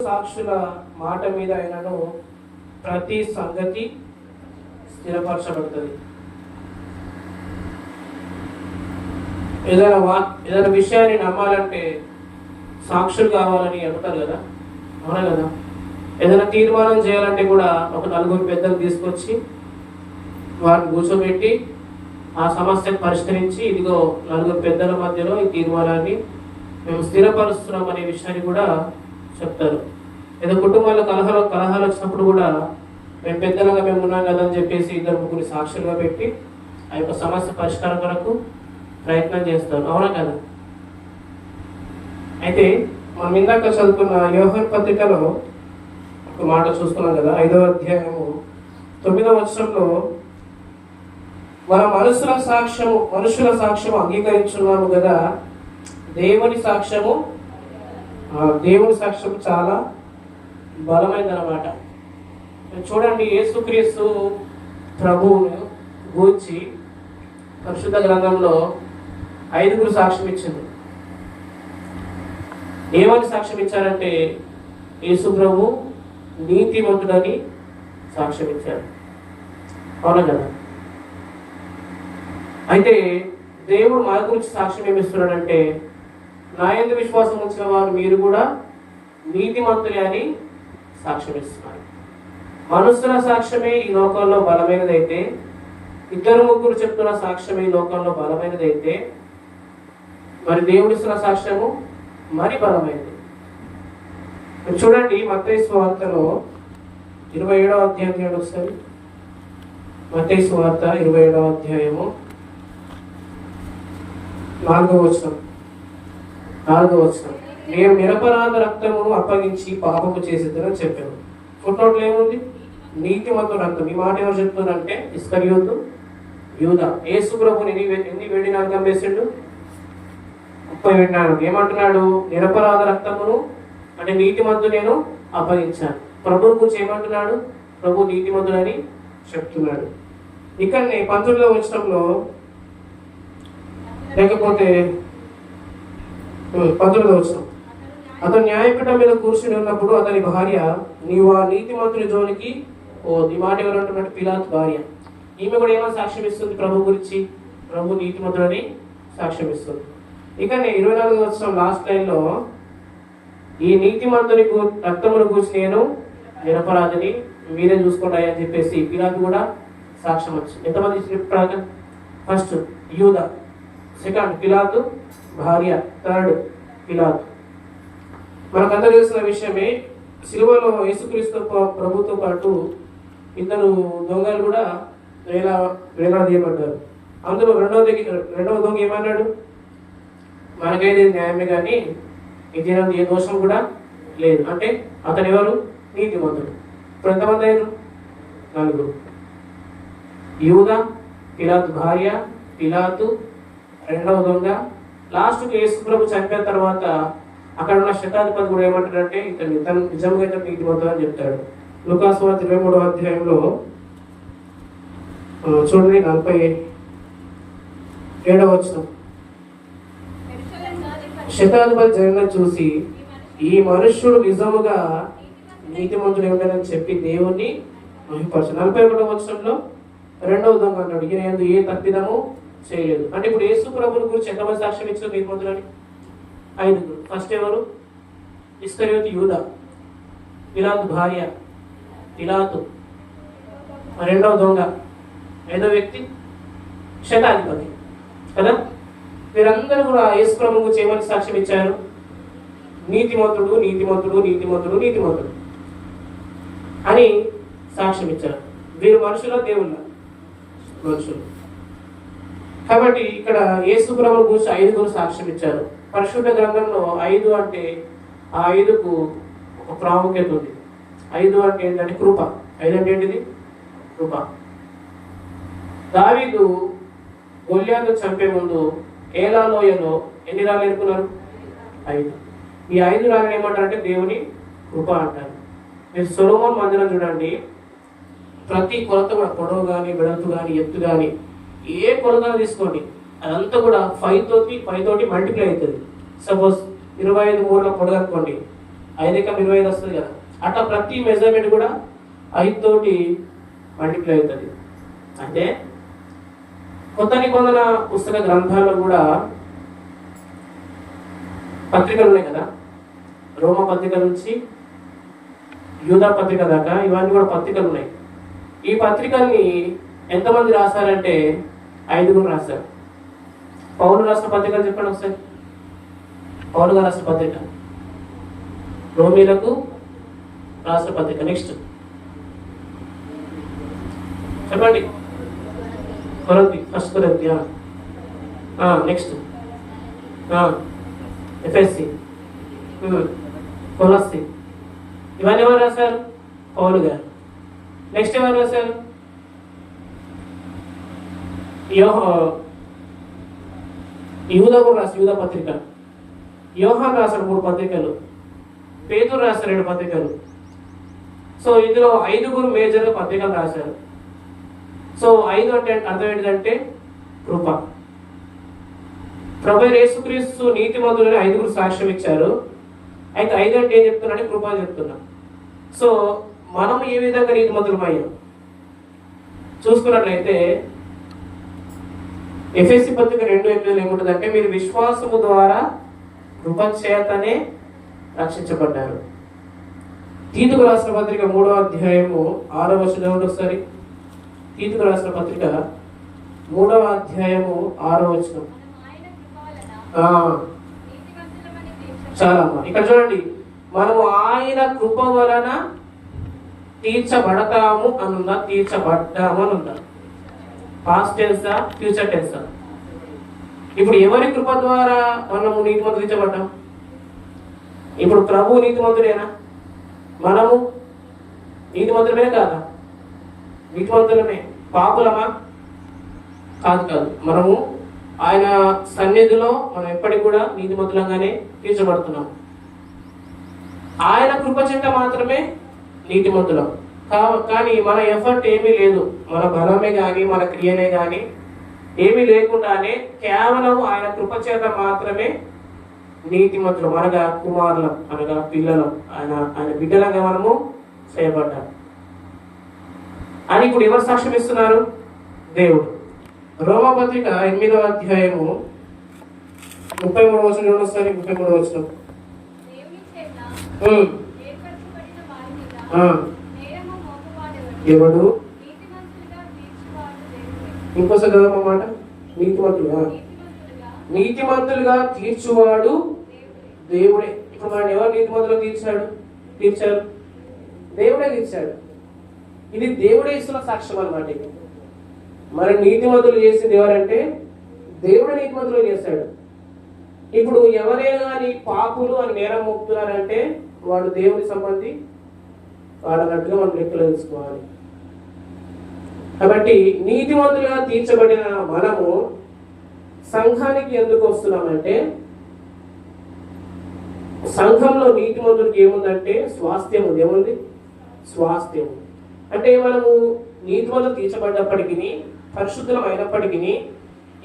సాక్షుల మాట మీద అయినను ప్రతి సంగతి స్థిరపరచబడుతుంది. ఏదైనా విషయాన్ని నమ్మాలంటే సాక్షులు కావాలని అంటారు కదా, అవునా కదా? ఏదైనా తీర్మానం చేయాలంటే కూడా ఒక నలుగురు పెద్దలు తీసుకొచ్చి వారిని కూర్చోబెట్టి ఆ సమస్యను పరిష్కరించి, ఇదిగో నలుగురు పెద్దల మధ్యలో ఈ తీర్మానాన్ని మేము స్థిరపరుస్తున్నాం అనే విషయాన్ని కూడా చెప్తారు. ఏదో కుటుంబాల కలహాలు వచ్చినప్పుడు కూడా మేము పెద్దలుగా మేము ఉన్నాం కదా అని చెప్పేసి ఇద్దరు ముగ్గురు సాక్షులుగా పెట్టి ఆ యొక్క సమస్య పరిష్కారం కొరకు ప్రయత్నం చేస్తారు, అవునా కదా? అయితే మనం ఇందాక చదువుకున్న యోహాను పత్రికలో ఒక మాట చూసుకున్నాం కదా, 5వ అధ్యాయము 9వ వచనంలో మన మనుషుల సాక్ష్యము అంగీకరించున్నాము కదా, దేవుని సాక్ష్యము చాలా బలమైనదన్నమాట. చూడండి, యేసుక్రీస్తు ప్రభువును గూర్చి పరిశుద్ధ గ్రంథంలో 5గురు సాక్ష్యం ఇచ్చింది. ఏమని సాక్ష్యం ఇచ్చారంటే యేసు ప్రభు నీతిమంతుడని సాక్ష్యం ఇచ్చారు, అవునా కదా? అయితే దేవుడు మన గురించి సాక్ష్యం ఏమిస్తున్నాడంటే, నా యందు విశ్వాసం ఉంచిన వారు మీరు కూడా నీతిమంతులే అని సాక్ష్యం ఇస్తున్నారు. మనుషుల సాక్ష్యమే ఈ లోకంలో బలమైనదైతే, ఇద్దరు ముగ్గురు చెప్తున్న సాక్ష్యమే ఈ లోకంలో బలమైనదైతే, మరి దేవుడిస్తున్న సాక్ష్యము మరి బలమైనది. చూడండి, మత్తయి సువార్తలో 27వ అధ్యాయం ఒకసారి. మత్తయి సువార్త 27వ అధ్యాయము 4వ వచనం. నేను నిరపరాధ రక్తమును అప్పగించి పాపము చేసేదని చెప్పాను. ఫుట్నోట్లో ఏముంది? నీతిమంతుడు రక్తం. ఈ మాట ఎవరు చెప్తున్నారంటే ఇస్కరియోతు యూదా. యేసు ప్రభుని ఎన్ని వెండి నాలుగు వేసిండు? 30 వెండి నాలుగు. ఏమంటున్నాడు? నిరపరాధ రక్తమును అంటే నీతిమంతుడు నేను అప్పగించాను. ప్రభువు గురించి ఏమంటున్నాడు? ప్రభు నీతిమంతుడని చెప్తున్నాడు. ఇక్కడనే 19వ వచనంలో, లేకపోతే 19వ వచనం, అతను న్యాయపీఠం మీద కూర్చుని ఉన్నప్పుడు అతని భార్య, నీవు ఆ నీతిమంతుని జోలికి ఈ మాట ఎవరు అంటున్నట్టు పిలాతు భార్య. ఈమె కూడా ఏమైనా సాక్ష్యం ఇస్తుంది ప్రభు గురించి? ప్రభు నీతిమంతుడని సాక్ష్యం ఇస్తుంది. ఇకనే 24వ వచనం లాస్ట్ లైన్లో, ఈ నీతిమంతుని రక్తమును కూర్చి నేను నిరపరాధిని, మీరే చూసుకోండి అని చెప్పేసి పిలాతు కూడా సాక్ష్యం వచ్చింది. ఎంతమంది చెప్తారు? ఫస్ట్ యూదా, సెకండ్ పిలాతు భార్య, థర్డ్ పిలాతు. మనకందరూ తెలిసిన విషయమే, సిలువలో యేసుక్రీస్తు ప్రభుతో పాటు ఇద్దరు దొంగలు కూడా వేలాడదీయబడ్డారు. అందులో రెండవ దొంగ ఏమన్నాడు? మనకైతే న్యాయమే కానీ ఇది ఏ దోషం కూడా లేదు అంటే అతను ఎవరు? నీతిమంతుడు. ఇప్పుడు ఎంతమంది అయ్యారు? 4. యూదా, పిలాతు భార్య, పిలాతు, రెండవ దొంగ. లాస్ట్కి యేసు ప్రభు చనిపోయిన తర్వాత అక్కడ ఉన్న శతాధిపతి కూడా ఏమంటాడంటే ఇతను నిజంగా ఇతను నీతిమంతుడు అని చెప్తాడు. లూకాసు వార్త 23వ అధ్యాయంలో చూడండి, 47వ వచనం. శతాధిపతి జగన్ చూసి, ఈ మనుష్యుడు నిజముగా నీతిమంతుడు ఏమిటని చెప్పి దేవుణ్ణి మహిమపరచు. 41వ వచనంలో రెండవ దొంగ అన్నాడు, ఈయన యందు ఏ తప్పిదము చేయలేదు. అంటే ఇప్పుడు యేసు ప్రభుని గురించి ఎంతమంది సాక్ష్యం ఇచ్చారు నీతిమంతులని? 5. ఫస్ట్ ఎవరు? ఇస్కరియోతు యూదా, పిలాతు భార్య పిలాతు, రెండవ దొంగ, 5వ వ్యక్తి శతాధిపతి కదా. వీరందరూ కూడా యేసు ప్రభు గురించి ఏమని సాక్ష్యం ఇచ్చారు? నీతిమంతుడు నీతిమంతుడు నీతిమంతుడు నీతిమంతుడు అని సాక్ష్యం ఇచ్చారు. వీరు మనుషుల దేవుళ్ళ? మనుషులు. కాబట్టి ఇక్కడ యేసు ప్రభువు గురించి 5గురు సాక్ష్యం ఇచ్చారు. పరిశుద్ధ గ్రంథంలో 5 అంటే ఆ 5కు ఒక ప్రాముఖ్యత ఉంది. 5 అంటే ఏంటంటే కృప. 5 అంటే ఏంటిది? కృప. దావీదు గొల్యాతు చంపే ముందు ఏలా లోయలో ఎన్ని రాళ్ళు ఎన్నుకున్నారు? 5. ఈ 5 రాళ్ళని ఏమంటారంటే దేవుని కృప అంటారు. మీరు సొలొమోను మందిరం చూడండి, ప్రతి కొలత కూడా పొడవు కానీ వెడల్పు కానీ ఎత్తు కానీ ఏ కొలత తీసుకోండి, అదంతా కూడా 5 తోటి మల్టిప్లై అవుతుంది. సపోజ్ 25 మూరల పొడవు అనుకోండి, 5 × 25 వస్తుంది కదా, అట్లా ప్రతి మెజర్మెంట్ కూడా 5 తోటి మల్టిప్లై అవుతుంది. అంటే కొత్త నిబంధన పుస్తక గ్రంథాల్లో కూడా పత్రికలు ఉన్నాయి కదా, రోమ పత్రిక నుంచి యూదా పత్రిక దాకా ఇవన్నీ కూడా పత్రికలు ఉన్నాయి. ఈ పత్రికల్ని ఎంతమంది రాశారంటే 5 రాశారు. పౌలు రాసిన పత్రికలు చెప్పండి ఒకసారి. పౌలు గారు రాసిన పత్రిక, రోమీలకు రాసిన పత్రిక. నెక్స్ట్ చెప్పండి. కొరింథీ, ఫస్ట్ కొరింథీ. నెక్స్ట్ ఎఫెసీ, కొలస్సీ. ఇవన్నీ ఎవరు రాశారు? పౌలు గారు. నెక్స్ట్ ఎవరు రాశారు? యూదా కూడా రాశారు, యూదా పత్రిక. యోహాన్ రాశాడు 3 పత్రికలు. పేతురు రాశారు 2 పత్రికలు. సో ఇందులో 5 మేజర్ పత్రికలు రాశారు. సో 5 అంటే అర్థం ఏంటంటే కృప. ప్రభు యేసుక్రీస్తు నీతిమంతులని 5 సాక్ష్యం ఇచ్చారు. అయితే 5 అంటే ఏం చెప్తున్నా? కృప అని చెప్తున్నా. సో మనం ఏ విధంగా నీతిమంతులమయ్యాం చూసుకున్నట్లయితే ఎఫెసీ పత్రిక 2:8 ఏముంటుందంటే, మీరు విశ్వాసము ద్వారా కృప చేతనే రక్షించబడ్డారు. తీతుకు రాసిన పత్రిక 3:6 ఒకసారి. తీతుకు రాసిన పత్రిక 3:6. చాలా అమ్మా, ఇక్కడ చూడండి, మనము ఆయన కృప వలన తీర్చబడతాము అనుందా, తీర్చబడ్డాము అని ఉందా? పాస్ట్ టెన్సా, ఫ్యూచర్ టెన్సా? ఇప్పుడు ఎవరి కృప ద్వారా మనము నీతిమంతులు తీర్చబడ్డాం? ఇప్పుడు ప్రభు నీతిమంతుడేనా? మనము నీతిమంతులమే కాదా? నీతిమంతులమే. పాపులమా? కాదు కాదు. మనము ఆయన సన్నిధిలో మనం ఎప్పటికి కూడా నీతిమంతులంగానే తీర్చబడుతున్నాం. ఆయన కృప చెంత మాత్రమే నీతిమంతులం. కానీ మన ఎఫర్ట్ ఏమీ లేదు, మన బలమే కానీ మన క్రియనే కానీ ఏమీ లేకుండానే కేవలం ఆయన కృప చేత మాత్రమే నీతిమంతులం, అనగా కుమారులం, అనగా పిల్లలం, ఆయన బిడ్డలంగా మనము చేయబడ్డాం అని ఇప్పుడు ఎవరు సాక్ష్యం ఇస్తున్నారు? దేవుడు. రోమపత్రిక 8:33 ఒకసారి. 33 ఎవడు? ఇంకోసారి చదవమాట. నీతిమంతులుగా తీర్చువాడు దేవుడే. ఇప్పుడు మనం ఎవరు నీతిమంతులుగా తీర్చారు? దేవుడే తీర్చాడు. ఇది దేవుడే ఇస్తున్న సాక్ష్యం అన్నమాట. మరి నీతిమంతులు చేసింది ఎవరంటే దేవుడే నీతిమంతులు చేశాడు. ఇప్పుడు ఎవరైనా కానీ పాపులు అని నేరం మోపుతున్నారంటే వాడు దేవుని సంబంధి వాడన్నట్టుగా మనం లెక్కలు తెలుసుకోవాలి. కాబట్టి నీతిమంతులుగా తీర్చబడిన మనము సంఘానికి ఎందుకు వస్తున్నామంటే, సంఘంలో నీతిమంతుడికి ఏముందంటే స్వాస్థ్యం ఉంది. ఏముంది? స్వాస్థ్యం. అంటే మనము నీతిమంతులు తీర్చబడ్డప్పటికీ, పరిశుద్ధం అయినప్పటికీ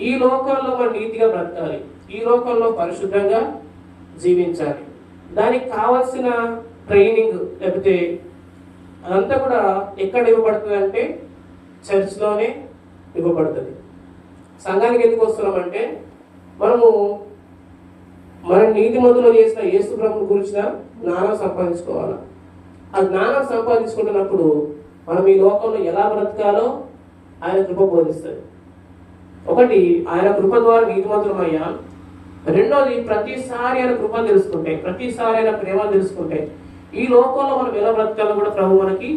ఈ లోకంలో మనం నీతిగా బ్రతకాలి, ఈ లోకంలో పరిశుద్ధంగా జీవించాలి. దానికి కావాల్సిన ట్రైనింగ్ లేకపోతే అదంతా కూడా ఎక్కడ ఇవ్వబడుతుంది అంటే చర్చ్లోనే ఇవ్వబడుతుంది. సంఘానికి ఎందుకు వస్తున్నామంటే మనము మన నీతిమంతులు చేసిన యేసు ప్రభువు గురించిన జ్ఞానం సంపాదించుకోవాలి. ఆ జ్ఞానం సంపాదించుకుంటున్నప్పుడు మనం ఈ లోకంలో ఎలా బ్రతకాలో ఆయన కృప బోధిస్తుంది. ఒకటి, ఆయన కృప ద్వారా నీతిమంతులమయ్యా. రెండోది, ప్రతిసారి ఆయన కృప తెలుసుకుంటే, ప్రతిసారి ఆయన ప్రేమ తెలుసుకుంటే ఈ లోకంలో మనం ఎలా బ్రతకాలో కూడా ప్రభు మనకి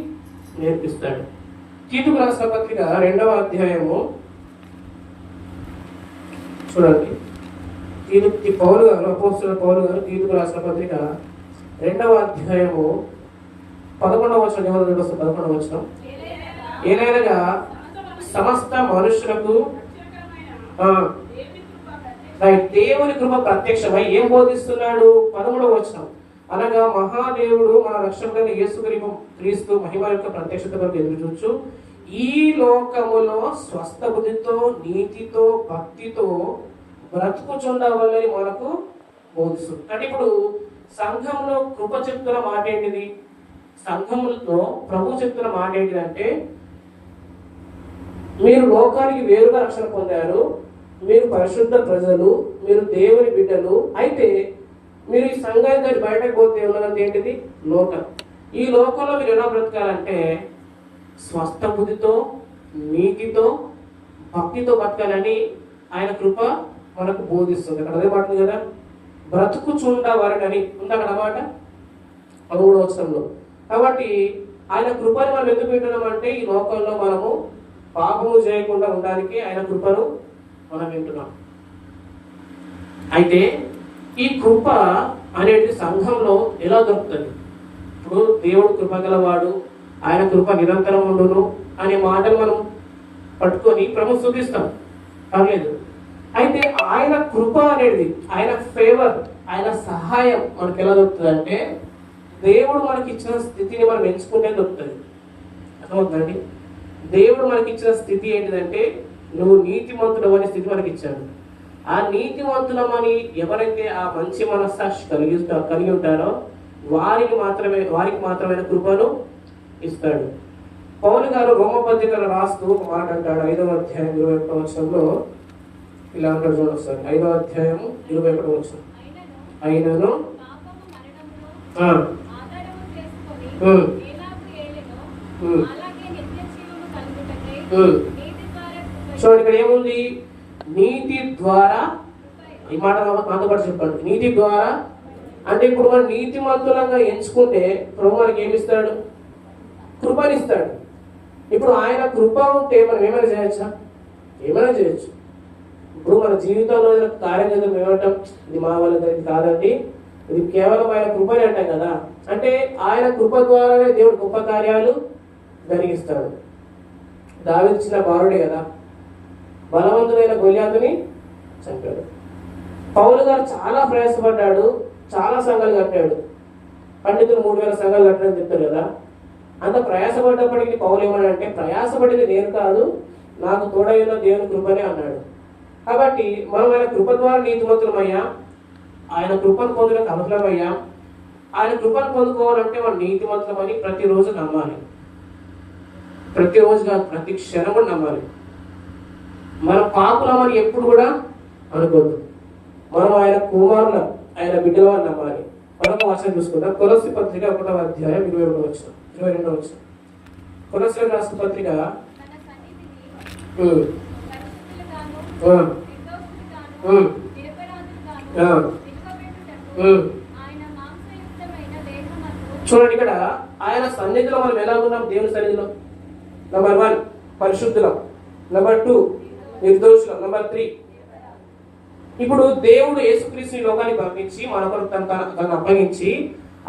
నేర్పిస్తాడు. తీతుకు రాసిన పత్రిక 2:వ చూడండి. పౌలు గారు, అపోస్తలుడైన పౌలు గారు తీతుకు రాసిన పత్రిక 2:11 11 ఏలైనగా సమస్త మనుషులకు దేవుని కృప ప్రత్యక్షమై ఏం బోధిస్తున్నాడు? 13 అనగా మహాదేవుడు మన రక్షకుడైన యేసుక్రీస్తు మహిమ యొక్క ప్రత్యక్షత కొరకు ఎదురు చూచు ఈ లోకములో స్వస్థ బుద్ధితో, నీతితో, భక్తితో బ్రతుకుచుండవాలని మనకు బోధిస్తుంది. అంటే ఇప్పుడు సంఘంలో కృప చెప్తున్న మాట ఏంటిది? సంఘంలో ప్రభు చెప్తున్న మాట ఏంటిదంటే, మీరు లోకానికి వేరుగా రక్షణ పొందారు, మీరు పరిశుద్ధ ప్రజలు, మీరు దేవుని బిడ్డలు. అయితే మీరు ఈ సంఘాన్ని బయటకు పోతే ఉన్నదంటే ఏంటిది? లోకం. ఈ లోకంలో మీరు ఎలా బ్రతకాలంటే స్వస్థ బుద్ధితో, నీతితో, భక్తితో బతకాలని ఆయన కృప మనకు బోధిస్తుంది. అక్కడ అదే మాట కదా, బ్రతుకుచుండ వారిని ఉంది అక్కడ మాట 13వ వచనంలో. కాబట్టి ఆయన కృపను మనం ఎందుకు వింటున్నాం అంటే, ఈ లోకంలో మనము పాపము చేయకుండా ఉండడానికి ఆయన కృపను మనం వింటున్నాం. అయితే ఈ కృప అనేది సంఘంలో ఎలా దొరుకుతుంది? ఇప్పుడు దేవుడు కృప గలవాడు, ఆయన కృప నిరంతరం ఉండును అనే మాటలు మనం పట్టుకొని ప్రభు చూపిస్తాం, పర్లేదు. అయితే ఆయన కృప అనేది, ఆయన ఫేవర్, ఆయన సహాయం మనకు ఎలా దొరుకుతుంది అంటే, దేవుడు మనకి ఇచ్చిన స్థితిని మనం ఎంచుకుంటే దొరుకుతుంది. అర్థమవుతుందండి? దేవుడు మనకి ఇచ్చిన స్థితి ఏంటిదంటే, నువ్వు నీతిమంతుడు అనే స్థితి మనకి ఇచ్చాడు. ఆ నీతిమంతులమని ఎవరైతే ఆ మంచి మనస్సాక్షి కలిగి ఉంటారో వారికి మాత్రమే కృపను ఇస్తాడు. పౌలు గారు రోమపత్రికలో రాస్తూ ఒక మాట అంటాడు, 5వ అధ్యాయం 21వ వచనంలో ఇలా అంటాడు. చూడొస్తారు 5వ అధ్యాయం 21వ వచనం. అయినను చూడండి, ఇక్కడ ఏముంది? నీతి ద్వారా. ఈ మాట నాతో పాటు చెప్పండి. నీతి ద్వారా అంటే ఇప్పుడు మనం నీతిమంతులంగా ఎంచుకుంటే ప్రభు మనకి ఏమిస్తాడు? కృపనిస్తాడు. ఇప్పుడు ఆయన కృప ఉంటే మనం ఏమైనా చేయొచ్చా? ఏమైనా చేయొచ్చు. ఇప్పుడు మన జీవితంలో కార్యం చేద్దాం, ఏమంటాం? ఇది మా వల్ల ఇది కాదండి, ఇది కేవలం ఆయన కృపని అంటాం కదా. అంటే ఆయన కృప ద్వారానే దేవుడు గొప్ప కార్యాలు జరిగిస్తాడు. దావీదు చిన్న బాలుడే కదా, బలవంతుడైన గొల్యాతుని చంపాడు. పౌలు గారు చాలా ప్రయాసపడ్డాడు, చాలా సంఘాలు కట్టాడు. పండితులు 3000 సంఘాలు కట్టడం చెప్తారు కదా. అంత ప్రయాసపడ్డప్పటికీ పౌలు ఏమన్నాడంటే, ప్రయాసపడింది నేను కాదు, నాకు తోడైన దేవుని కృపనే అన్నాడు. కాబట్టి మనం ఆయన కృప ద్వారా నీతిమంతులమయ్యా, ఆయన కృపను పొందడానికి అవసరమయ్యా. ఆయన కృపను పొందుకోవాలంటే మనం నీతిమంతులమని ప్రతిరోజు నమ్మాలి. ప్రతిరోజు కాదు, ప్రతి క్షణం కూడా నమ్మాలి. మన పాపులమని ఎప్పుడు కూడా అనుకోవద్దు. మనం ఆయన కుమారులం, ఆయన బిడ్డలు అని నమ్మాలి. మరొక వచనం చూసుకుందాం. కొలస్సీ పత్రిక 1వ అధ్యాయం 22వ వచనం. కొలస్సీలకు రాసిన పత్రిక చూడండి, ఇక్కడ ఆయన సన్నిధిలో మనం ఎలా ఉన్నాం? దేవుని సన్నిధిలో నెంబర్ 1 పరిశుద్ధులం, నెంబర్ 2 నిర్దోషులం, నెంబర్ 3. ఇప్పుడు దేవుడు యేసుక్రీస్తు లోకానికి పంపించి మన కొరకు తనను అప్పగించి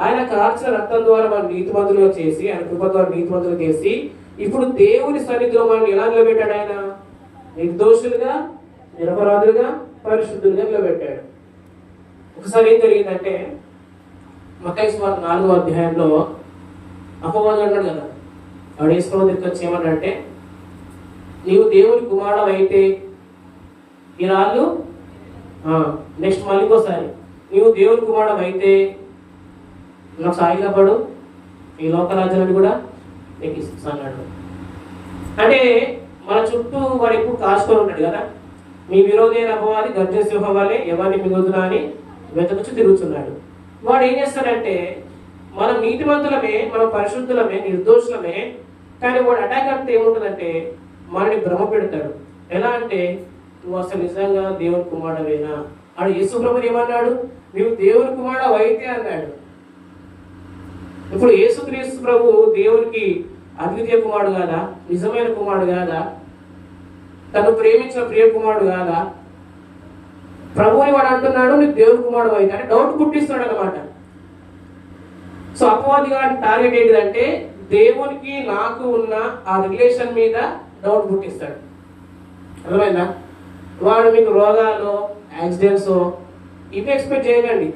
ఆయన కార్చిన రక్తం ద్వారా మనం నీతిమంతులుగా చేసి, ఆయన కృప ద్వారా నీతిమంతులుగా చేసి, ఇప్పుడు దేవుని సన్నిధిలో మనం ఎలా నిలబెట్టాడు? ఆయన నిర్దోషులుగా, నిరపరాధులుగా, పరిశుద్ధులుగా నిలబెట్టాడు. ఒకసారి ఏం జరిగిందంటే, మత్తయి సువార్త 4వ అధ్యాయంలో అపవాది అన్నాడు కదా, వాడు యేసు దగ్గరికి వచ్చి ఏమన్నాడంటే, నీవు దేవుని కుమారుడు అయితే ఈ రాళ్ళు, నెక్స్ట్ మళ్ళీ ఇంకోసారి, నీవు దేవుని కుమారుడు అయితే నాకు సాయిగా పడు, ఈ లోకరాజ్యాన్ని కూడా నీకు ఇస్తాడు. అంటే మన చుట్టూ వాడు ఎప్పుడు కాచుకొని ఉంటాడు కదా. మీ విరోధి అయిన అపవాది గర్జన సింహం వల్లే ఎవరిని మిగులుతున్నా అని వెతకుచు తిరుగుతున్నాడు. వాడు ఏం చేస్తాడంటే, మనం నీతిమంతులమే, మనం పరిశుద్ధులమే, నిర్దోషులమే, కానీ వాడు అటాక్ అంటే ఏముంటుందంటే మనని భ్రమ పెడతాడు. ఎలా అంటే, నువ్వు అసలు నిజంగా దేవుని కుమారుడవేనా? ఆడు యేసు ప్రభువు ఏమన్నాడు? నువ్వు దేవుని కుమారుడు అయితే అన్నాడు. ఇప్పుడు యేసుక్రీస్తు ప్రభు దేవునికి అద్వితీయ కుమారుడు కాదా? నిజమైన కుమారుడు కాదా? తను ప్రేమించిన ప్రియ కుమారుడు కాదా? ప్రభువుని వాడు అంటున్నాడు నీకు దేవుని కుమారుడు అయితే, అంటే డౌట్ పుట్టిస్తాడు అనమాట. సో అపవాది గారి టార్గెట్ ఏంటిదంటే, దేవునికి నాకు ఉన్న ఆ రిలేషన్ మీద డౌట్ పుట్టిస్తాడు. అర్థమైందా? వాడు మీకు రోగాలు, యాక్సిడెంట్స్ ఇవి ఎక్స్పెక్ట్ చేయకండి.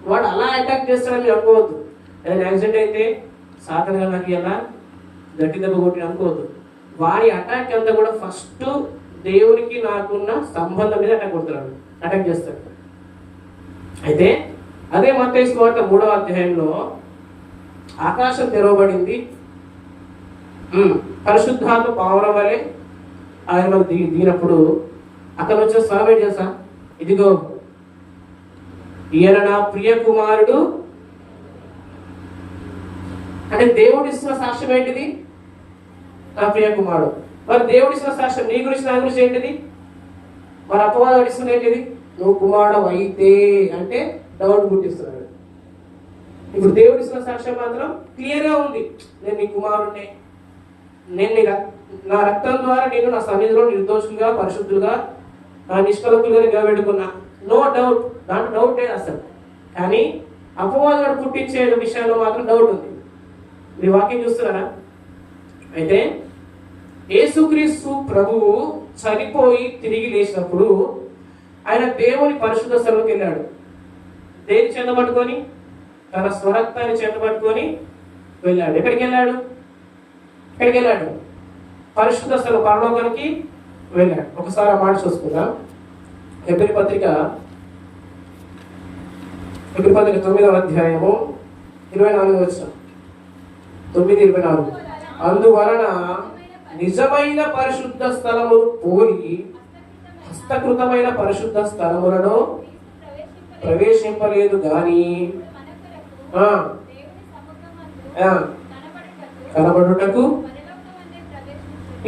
వాడు అలా అటాక్ చేస్తాడని మీరు అనుకోవద్దు. ఏదైనా యాక్సిడెంట్ అయితే సాధారణంగా నాకు ఎలా గట్టి దెబ్బ కొట్టి అనుకోవద్దు. వాడి అటాక్ అంతా కూడా ఫస్ట్ దేవునికి నాకున్న సంబంధం మీద అటాక్ కొడుతున్నాడు, అటాక్ చేస్తాడు. అయితే అదే మత్తయి సువార్త 3వ అధ్యాయంలో ఆకాశం తెరవబడింది, పరిశుద్ధాత్మ పావురం వలె ఆయన దిగినప్పుడు అక్కడ వచ్చే స్వరం ఏం చేసా, ఇదిగో ఈయన నా ప్రియ కుమారుడు. అంటే దేవుడు ఇస్తున్న సాక్ష్యం ఏంటిది? నా ప్రియ కుమారుడు. మరి దేవుడు ఇస్తున్న సాక్ష్యం నీ గురించి నా గురించి ఏంటిది? మరి అపవాదం ఇస్తున్న ఏంటిది? నువ్వు కుమారుడు అయితే అంటే డౌట్ పుట్టిస్తున్నాడు. ఇప్పుడు దేవుడు ఇస్తున్న సాక్ష్యం మాత్రం క్లియర్గా ఉంది, నేను నీ కుమారుడిని, నేను నా రక్తం ద్వారా నేను నా సన్నిధిలో నిర్దోషులుగా పరిశుద్ధులుగా నిష్కలంకులుగా నిలబెట్టుకున్నా. నో డౌట్, దాంట్లో డౌట్ లేదు అసలు. కానీ అపవాదాలు పుట్టించే విషయంలో మాత్రం డౌట్ ఉంది. మీ వాక్యం చూస్తున్నారా? అయితే యేసుక్రీస్తు ప్రభువు చనిపోయి తిరిగి లేచినప్పుడు ఆయన దేవుని పరిశుద్ధ స్థలంలోకి వెళ్ళాడు. దేని చేత పట్టుకొని? తన స్వరక్తాన్ని చేత పట్టుకొని వెళ్ళాడు. ఎక్కడికి వెళ్ళాడు? పరిశుద్ధ స్థలం, పరలోకానికి వెళ్ళాడు. ఒకసారి ఆ మాట చూసుకుందాం. హెబ్రీ పత్రిక 9వ అధ్యాయము 24 వచనం. 9:24. అందువలన నిజమైన పరిశుద్ధ స్థలమును పోలి హస్తకృతమైన పరిశుద్ధ స్థలములను ప్రవేశింపలేదు గాని కనబడుటకు.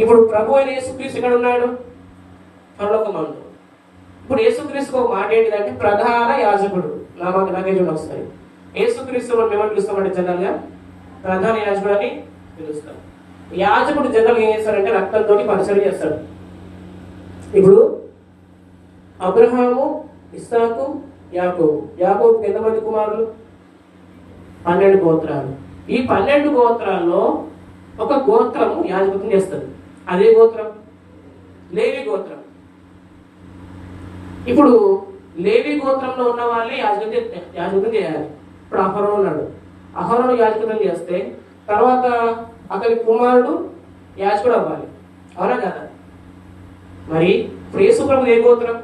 ఇప్పుడు ప్రభు అయిన యేసుక్రీస్తు ఎక్కడ ఉన్నాడు? పరలోకమందు. ఇప్పుడు యేసుక్రీస్తుకు ఒక మాట ఏంటిదంటే ప్రధాన యాజకుడు. నాకే చూడండి ఒకసారి. యేసుక్రీస్తు మనం ఏమని పిలుస్తామంటే జనరల్గా ప్రధాన యాజకుడు అని పిలుస్తాం. యాజకుడు జనరల్గా ఏం చేస్తాడంటే రక్తంతో పరిచయం చేస్తాడు. ఇప్పుడు అబ్రహాము, ఇస్సాకు, యాకోబుకి ఎంతమంది కుమారులు? 12 గోత్రాలు. ఈ 12 గోత్రాల్లో ఒక గోత్రము యాజకత్వం చేస్తుంది. అదే గోత్రం లేవి గోత్రం. ఇప్పుడు లేవి గోత్రంలో ఉన్న వాళ్ళే యాజకత్వం చేయాలి. ఇప్పుడు అహరోను ఉన్నాడు, అహరోను యాజకత్వం చేస్తే తర్వాత అతని కుమారుడు యాజకుడు అవ్వాలి, అవునా కదా? మరి ఇప్పుడు యేసు ప్రభు ఏ గోత్రం?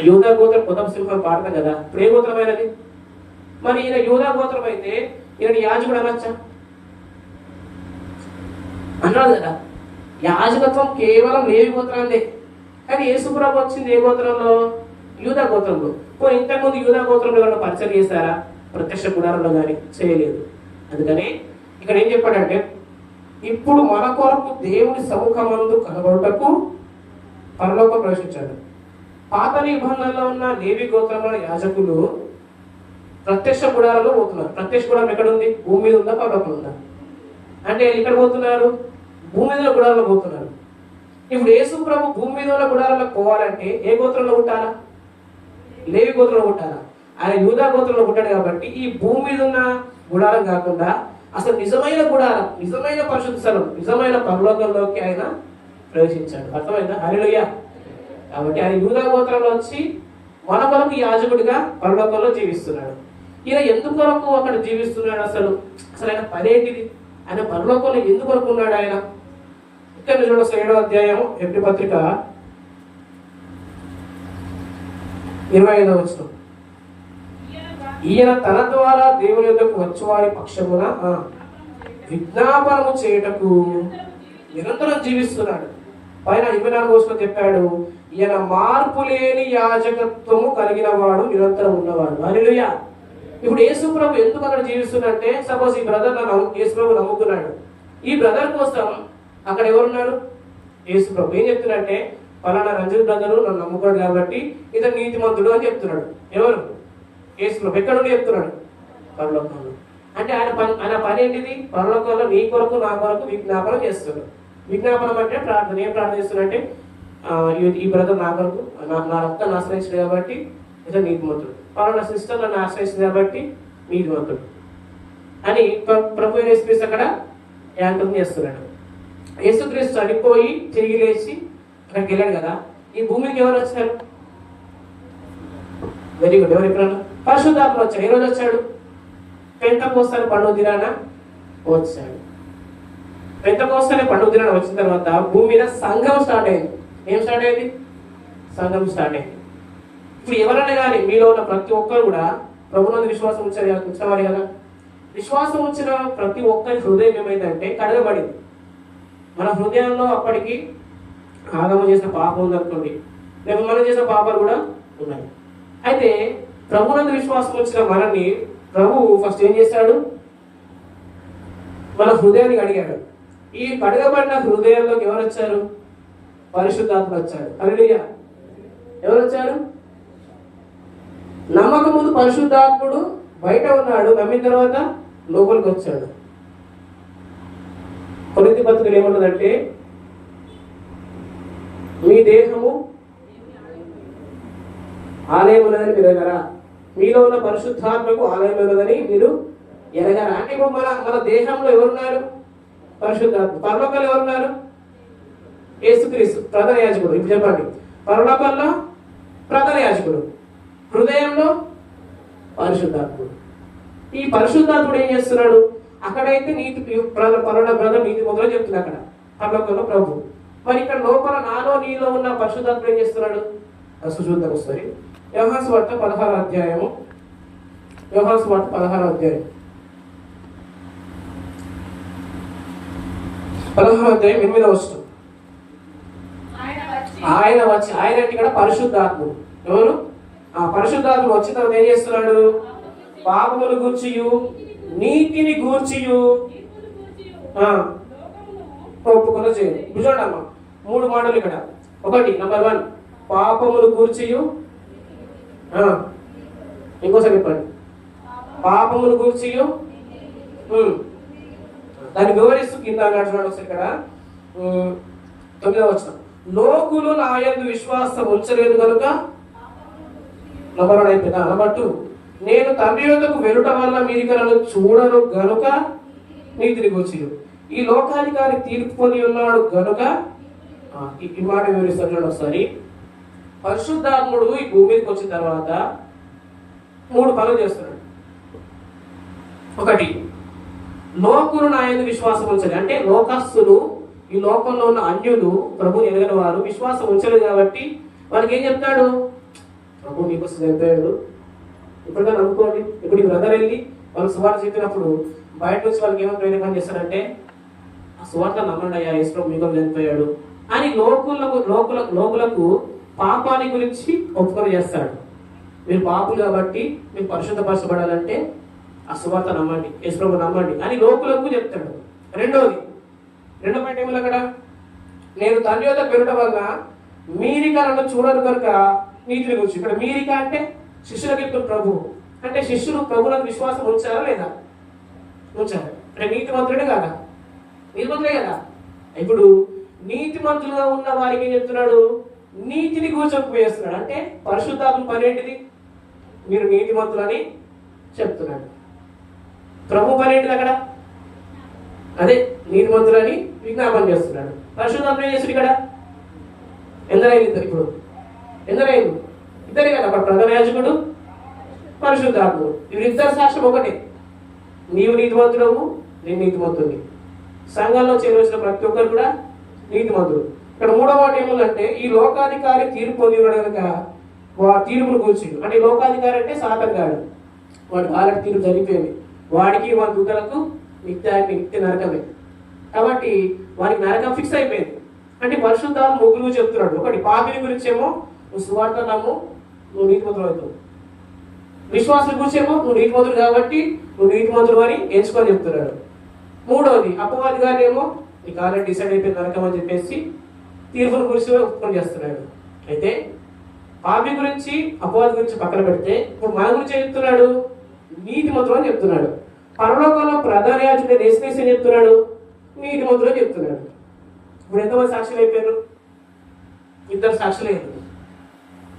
యూదా గోత్రం. కొత్త సింహం పాడతాం కదా, ఇప్పుడు ఏ గోత్రమైనది? మరి ఈయన యూదా గోత్రం అయితే ఈయన యాజకుడు అనొచ్చా? అన్నాడు కదా. యాజకత్వం కేవలం లేవి గోత్రాందే. కానీ యేసుప్రభు వచ్చింది ఏ గోత్రంలో? యూదా గోత్రంలో. ఇంతకుముందు యూదా గోత్రంలో ఏమన్నా పరిచయం చేశారా? ప్రత్యక్ష గుడారంలో కానీ చేయలేదు. అందుకని ఇక్కడ ఏం చెప్పాడంటే ఇప్పుడు మన కొరకు దేవుని సముఖమందు కనబడుటకు పరలోకం ప్రవేశించాడు. పాత నిబంధనలో ఉన్న లేవి గోత్రంలో యాజకులు ప్రత్యక్ష గుడారంలో పోతున్నారు. ప్రత్యక్ష గుడారం ఎక్కడ ఉంది? భూమి మీద ఉందా, పరలోకం ఉందా? అంటే ఇక్కడ పోతున్నారు, భూమి మీద గుడారంలో పోతున్నారు. ఇప్పుడు యేసు ప్రభు భూమి మీద ఉన్న గుడారంలో పోవాలంటే ఏ గోత్రంలో ఉంటారా? లేవి గోత్రంలో ఉంటారా? ఆయన యూదా గోత్రంలో ఉంటాడు కాబట్టి ఈ భూమి మీద ఉన్న గుడారం కాకుండా అసలు నిజమైన గుడారం, నిజమైన పరిశుద్ధ స్థలం, నిజమైన పరలోకంలోకి ఆయన ప్రవేశించాడు. అర్థమైందా? హల్లెలూయా. కాబట్టి ఆయన యూదా గోత్రంలో వచ్చి మన కొరకు యాజకుడిగా పరలోకంలో జీవిస్తున్నాడు. ఈయన ఎందుకొరకు అక్కడ జీవిస్తున్నాడు? అసలు ఆయన పనేంటిది? ఆయన పరలోకంలో ఎందుకొరకు ఉన్నాడు? ఆయన ఇక్కడ చూడ 7వ అధ్యాయం హెబ్రీ పత్రిక 25వ వచనం. ఈయన తన ద్వారా దేవుని యొద్దకు వచ్చేవారి పక్షమున విజ్ఞాపనము చేయుటకు నిరంతరం జీవిస్తున్నాడు. పైన 24వ వచనం చెప్పాడు, ఈయన మార్పు లేని యాజకత్వము కలిగిన వాడు, నిరంతరం ఉన్నవాడు. హల్లెలూయా. ఇప్పుడు యేసు ప్రభు ఎందుకు అక్కడ జీవిస్తున్నట్టే, సపోజ్ ఈ బ్రదర్ యేసు ప్రభు నమ్ముకున్నాడు. ఈ బ్రదర్ కోసం అక్కడ ఎవరున్నారు? యేసు ప్రభు. ఏం చెప్తున్నాడంటే పలానా రంజిత్ బ్రదరు నన్ను నమ్ముకోడు కాబట్టి ఇతను నీతిమంతుడు అని చెప్తున్నాడు. ఎవరు? యేసు ప్రభు. ఎక్కడ నుండి చెప్తున్నాడు? పరలోకంలో. అంటే ఆయన పని ఏంటిది? పరలోకంలో నీ కొరకు నా కొరకు విజ్ఞాపన చేస్తున్నాడు. విజ్ఞాపనం అంటే ప్రార్థన. ఏం ప్రార్థన చేస్తున్నాడంటే ఈ బ్రదర్ నా కొరకు నా రక్తాన్ని ఆశ్రయించాడు కాబట్టి ఇతను నీతిమంతుడు, పలానా సిస్టర్ నన్ను ఆశ్రయించింది కాబట్టి నీతిమంతుడు అని ప్రభు యేసుక్రీస్తు అక్కడ యాంకరం చేస్తున్నాడు. యేసుక్రీస్తు చనిపోయి తిరిగి లేచి అక్కడికి వెళ్ళాడు కదా. ఈ భూమికి ఎవరు వచ్చారు? Very good. ఎవరు ఎక్కడ? పరిశుద్ధాత్మ వచ్చాడు. ఏ రోజు వచ్చాడు? పెంతెకోస్తు పండుగ దినాన వచ్చాడు. పెంతెకోస్తు పండుగ దినాన వచ్చిన తర్వాత భూమి మీద సంఘం స్టార్ట్ అయింది. ఏం స్టార్ట్ అయింది? సంఘం స్టార్ట్ అయింది. ఇప్పుడు ఎవరైనా కానీ మీలో ఉన్న ప్రతి ఒక్కరు కూడా ప్రభునందు విశ్వాసం ఉంచేవారు కదా. విశ్వాసం ఉంచిన ప్రతి ఒక్కరి హృదయం ఏమైందంటే కడగబడింది. మన హృదయంలో అప్పటికి ఆగమ చేసిన పాపం ఉందనుకోండి, లేదా మనం చేసిన పాపాలు కూడా ఉన్నాయి. అయితే ప్రభునందు విశ్వాసం వచ్చిన మనల్ని ప్రభువు ఫస్ట్ ఏం చేశాడు? మన హృదయాన్ని అడిగాడు. ఈ కడగబడిన హృదయంలోకి ఎవరు వచ్చారు? పరిశుద్ధాత్మ వచ్చాడు. హల్లెలూయా. ఎవరు వచ్చారు? నమ్మక ముందు పరిశుద్ధాత్ముడు బయట ఉన్నాడు, నమ్మిన తర్వాత లోపలికి వచ్చాడు. కొరింథీ పత్రికలో ఏముంటుందంటే, మీ దేహము ఆలయం ఉన్నదని మీరు ఎరగరా, మీలో ఉన్న పరిశుద్ధాత్మకు ఆలయం ఉన్నదని మీరు ఎరగరా. అంటే ఇప్పుడు మన దేహంలో ఎవరున్నారు? పరిశుద్ధాత్మ. పరలోకంలో ఎవరున్నారు? యేసుక్రీస్తు ప్రధాన యాజకుడు. ఇప్పుడు చెప్పండి, పరలోకంలో ప్రధాన యాజకుడు, హృదయంలో పరిశుద్ధాత్ముడు. ఈ పరిశుద్ధాత్ముడు ఏం చేస్తున్నాడు? అక్కడైతే నీతి బ్రదర్ నీతి మొదలు చెప్తుంది అక్కడ పరలోకంలో ప్రభు. మరి ఇక్కడ లోపల నాలో నీలో ఉన్న పరిశుద్ధాత్ముడు ఏం చేస్తున్నాడు? చూద్దాం ఒకసారి. యోహాను సువార్త 16వ అధ్యాయము. యోహాను సువార్త 16వ అధ్యాయం 8వ వచనం. ఆయన వచ్చి, ఆయన అంటే ఇక్కడ పరిశుద్ధాత్ముడు. ఎవరు? ఆ పరిశుద్ధాత్ముడు వచ్చిన తర్వాత ఏం చేస్తున్నాడు? పాపములు గూర్చియు నీతిని గూర్చియు ఒప్పుకొని చేయండి. చూడండి అమ్మ, 3 మాటలు ఇక్కడ. ఒకటి, నంబర్ 1 పాపములు గూర్చియు. ఇంకోసారి చెప్పండి, పాపములు గూర్చియు. దాన్ని వివరిస్తూ కింద చూడండి ఒకసారి ఇక్కడ 9వ వచనం. లోకులు నా యందు విశ్వాసం ఉంచలేదు కనుక. నంబర్ 1 అయిపోయిందా? నంబర్ 2, నేను తండ్రి యొద్దకు వెలుట వల్ల మీరు నన్ను చూడరు గనుక నీతిని గూర్చియు. ఈ లోకాధికారి తీర్పు పొంది ఉన్నాడు గనుక. ఈ మాట వివరిస్తాను చూడండి ఒకసారి. పరిశుద్ధాత్ముడు ఈ భూమి మీదకి వచ్చిన తర్వాత 3 పనులు చేస్తున్నాడు. ఒకటి, లోకులు నా యందు విశ్వాసం ఉంచాలి. అంటే లోకస్తులు, ఈ లోకంలో ఉన్న అన్యులు, ప్రభుని ఎరగని వారు విశ్వాసం ఉంచలేదు కాబట్టి వాళ్ళకి ఏం చెప్తాడు? ప్రభు నీకోసం చనిపోయాడు, ఇప్పుడుగా నమ్ముకోండి. ఇప్పుడు ఈ బ్రదర్ వెళ్ళి వాళ్ళు సువార్త చెప్పినప్పుడు బయట నుంచి వాళ్ళకి ఏమో ప్రేరణ చేస్తారంటే, ఆ సువార్త నమ్మండి అయ్యా, యేసు ప్రభు మీకోసం చనిపోయాడు అని లోకులకు పాపాన్ని గురించి ఒప్పుకొని చేస్తాడు. మీరు పాపులు కాబట్టి మీరు పరిశుద్ధపరచబడాలంటే ఆ సువార్త నమ్మండి, యేసు ప్రభు నమ్మండి అని లోకులకు చెప్తాడు. రెండో పాయింట్ ఏమో అక్కడ, నేను తండ్రి యొద్దకు వెళ్ళడం వల్ల మీరిక నన్ను చూడరు కనుక నీతిని గురించి. ఇక్కడ మీరిక అంటే శిష్యులకు చెప్తున్న ప్రభు. అంటే శిష్యులు ప్రభులకు విశ్వాసం ఉంచారా లేదా? ఉంచారు. అంటే నీతిమంతుడే కదా, నీతిమంతుడే కదా. ఇప్పుడు నీతిమంతులుగా ఉన్న వారికి ఏం చెప్తున్నాడు? నీతిని కూర్చొనిపోయేస్తున్నాడు. అంటే పరిశుద్ధాత్మ పని ఏంటిది? మీరు నీతిమంతులని చెప్తున్నాడు. ప్రభు పని ఏంటిది అక్కడ? అదే నీతిమంతులని విజ్ఞాపన చేస్తున్నాడు. పరిశుద్ధాత్మ ఏం చేస్తుంది ఇక్కడ? ఎందరైంది ఇప్పుడు? ఎందరైంది? ఇద్దరే కదా, అక్కడ ప్రధాన యాజకుడు, పరిశుద్ధాత్ముడు. వీరిద్దరు సాక్ష్యం ఒకటే. నీవు నీతిమంతుడవు, నేను నీతిమంతుడిని. సంఘంలో చేరవలసిన ప్రతి ఒక్కరు కూడా నీతిమంతుడు. ఇక్కడ 3వ మాట ఏముందంటే, ఈ లోకాధికారి తీర్పు పొంది ఉన్నాడు కనుక తీర్పును కూర్చుండు. అంటే లోకాధికారి అంటే సాతాను గాడు. వాడి ఆల్రెడీ తీర్పు జరిగిపోయింది. వాడికి వాడి దూతలకు నిత్య నరకమే. కాబట్టి వాడికి నరకం ఫిక్స్ అయిపోయింది. అంటే పరిశుద్ధాత్మ ముగ్గురు చెప్తున్నాడు. ఒకటి, పాపిని గురించి ఏమో నువ్వు సువార్త నమ్ము, నువ్వు నీతిమంతుడు అవుతావు. విశ్వాసం గురించి ఏమో నువ్వు నీతిమంతుడు కాబట్టి నువ్వు నీతిమంతుడు అని ఎంచుకొని చెప్తున్నాడు. 3వది, అపవాది గారు ఏమో నీకు ఆల్రెడీ డిసైడ్ అయిపోయింది నరకం అని చెప్పేసి తీర్పుల గురించి ఒప్పుకొని చేస్తున్నాడు. అయితే పాపి గురించి అపవాది గురించి పక్కన పెడితే ఇప్పుడు మన గురించి ఏం చెప్తున్నాడు? నీతిమంతుడు అని చెప్తున్నాడు. పరలోకంలో ప్రధాన యాజకుడు యేసుక్రీస్తు ఏం చెప్తున్నాడు? నీతిమంతుడు అని చెప్తున్నాడు. ఇప్పుడు ఎంతమంది సాక్షులు అయిపోయారు? 2 సాక్షులు అయ్యారు.